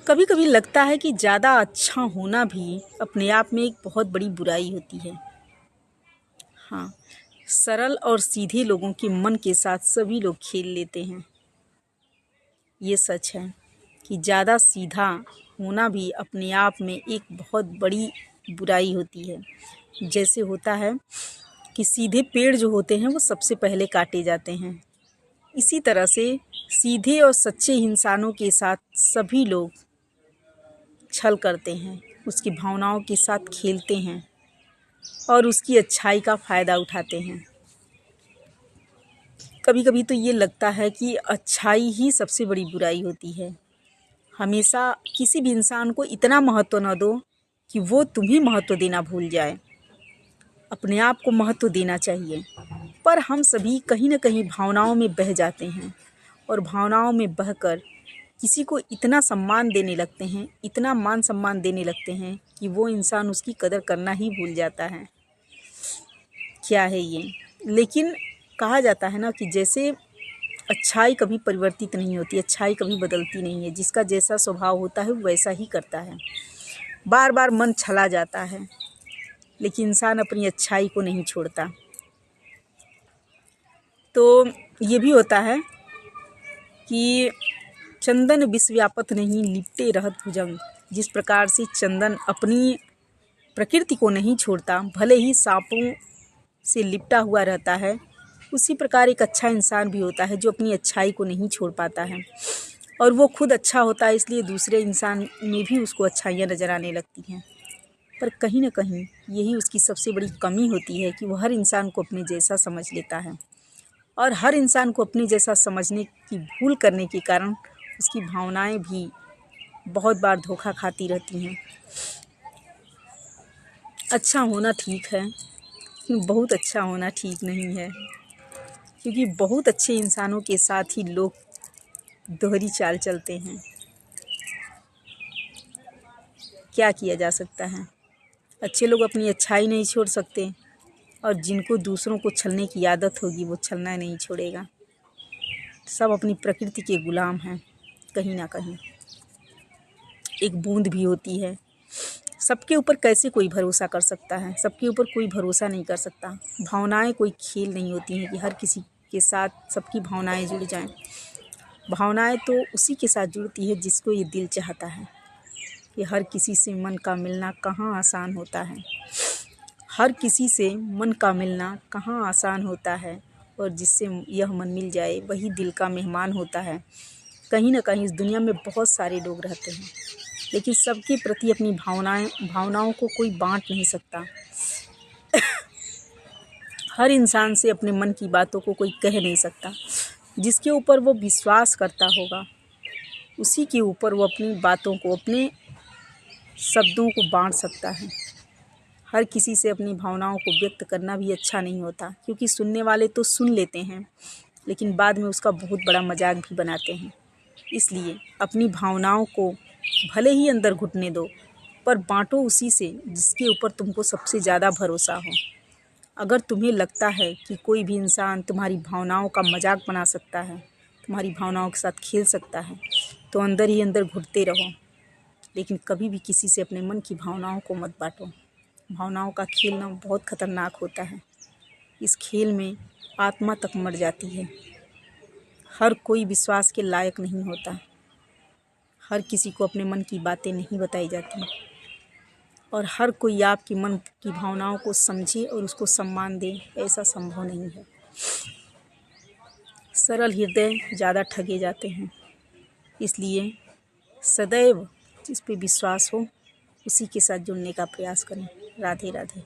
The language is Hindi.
कभी कभी लगता है कि ज़्यादा अच्छा होना भी अपने आप में एक बहुत बड़ी बुराई होती है। हाँ, सरल और सीधे लोगों के मन के साथ सभी लोग खेल लेते हैं। ये सच है कि ज़्यादा सीधा होना भी अपने आप में एक बहुत बड़ी बुराई होती है। जैसे होता है कि सीधे पेड़ जो होते हैं वो सबसे पहले काटे जाते हैं। इसी तरह से सीधे और सच्चे इंसानों के साथ सभी लोग छल करते हैं, उसकी भावनाओं के साथ खेलते हैं और उसकी अच्छाई का फ़ायदा उठाते हैं। कभी कभी तो ये लगता है कि अच्छाई ही सबसे बड़ी बुराई होती है। हमेशा किसी भी इंसान को इतना महत्व न दो कि वो तुम्हें महत्व देना भूल जाए। अपने आप को महत्व देना चाहिए। पर हम सभी कहीं न कहीं भावनाओं में बह जाते हैं और भावनाओं में बहकर किसी को इतना सम्मान देने लगते हैं, इतना मान सम्मान देने लगते हैं कि वो इंसान उसकी कदर करना ही भूल जाता है। क्या है ये? लेकिन कहा जाता है ना कि जैसे अच्छाई कभी परिवर्तित नहीं होती, अच्छाई कभी बदलती नहीं है। जिसका जैसा स्वभाव होता है वैसा ही करता है। बार बार मन छला जाता है, लेकिन इंसान अपनी अच्छाई को नहीं छोड़ता। तो ये भी होता है कि चंदन विष व्यापत नहीं लिपटे रहत भुजंग। जिस प्रकार से चंदन अपनी प्रकृति को नहीं छोड़ता, भले ही सांपों से लिपटा हुआ रहता है, उसी प्रकार एक अच्छा इंसान भी होता है जो अपनी अच्छाई को नहीं छोड़ पाता है। और वो खुद अच्छा होता है, इसलिए दूसरे इंसान में भी उसको अच्छाइयाँ नज़र आने लगती हैं। पर कहीं ना कहीं यही उसकी सबसे बड़ी कमी होती है कि वो हर इंसान को अपने जैसा समझ लेता है और हर इंसान को अपने जैसा समझने की भूल करने के कारण उसकी भावनाएं भी बहुत बार धोखा खाती रहती हैं। अच्छा होना ठीक है, लेकिन बहुत अच्छा होना ठीक नहीं है, क्योंकि बहुत अच्छे इंसानों के साथ ही लोग दोहरी चाल चलते हैं। क्या किया जा सकता है? अच्छे लोग अपनी अच्छाई नहीं छोड़ सकते और जिनको दूसरों को छलने की आदत होगी वो छलना नहीं छोड़ेगा। सब अपनी प्रकृति के गुलाम हैं। कहीं ना कहीं एक बूंद भी होती है। सबके ऊपर कैसे कोई भरोसा कर सकता है? सबके ऊपर कोई भरोसा नहीं कर सकता। भावनाएं कोई खेल नहीं होती हैं कि हर किसी के साथ सबकी भावनाएं जुड़ जाएं। भावनाएं तो उसी के साथ जुड़ती है जिसको ये दिल चाहता है। कि हर किसी से मन का मिलना कहाँ आसान होता है। हर किसी से मन का मिलना कहाँ आसान होता है, और जिससे यह मन मिल जाए वही दिल का मेहमान होता है। कहीं ना कहीं इस दुनिया में बहुत सारे लोग रहते हैं, लेकिन सबके प्रति अपनी भावनाओं को कोई बांट नहीं सकता। हर इंसान से अपने मन की बातों को कोई कह नहीं सकता। जिसके ऊपर वो विश्वास करता होगा उसी के ऊपर वो अपनी बातों को, अपने शब्दों को बांट सकता है। हर किसी से अपनी भावनाओं को व्यक्त करना भी अच्छा नहीं होता, क्योंकि सुनने वाले तो सुन लेते हैं लेकिन बाद में उसका बहुत बड़ा मजाक भी बनाते हैं। इसलिए अपनी भावनाओं को भले ही अंदर घुटने दो, पर बांटो उसी से जिसके ऊपर तुमको सबसे ज़्यादा भरोसा हो। अगर तुम्हें लगता है कि कोई भी इंसान तुम्हारी भावनाओं का मजाक बना सकता है, तुम्हारी भावनाओं के साथ खेल सकता है, तो अंदर ही अंदर घुटते रहो, लेकिन कभी भी किसी से अपने मन की भावनाओं को मत बांटो। भावनाओं का खेलना बहुत खतरनाक होता है। इस खेल में आत्मा तक मर जाती है। हर कोई विश्वास के लायक नहीं होता। हर किसी को अपने मन की बातें नहीं बताई जाती, और हर कोई आपकी मन की भावनाओं को समझे और उसको सम्मान दे, ऐसा संभव नहीं है। सरल हृदय ज़्यादा ठगे जाते हैं। इसलिए सदैव जिस पे विश्वास हो उसी के साथ जुड़ने का प्रयास करें। राधे राधे।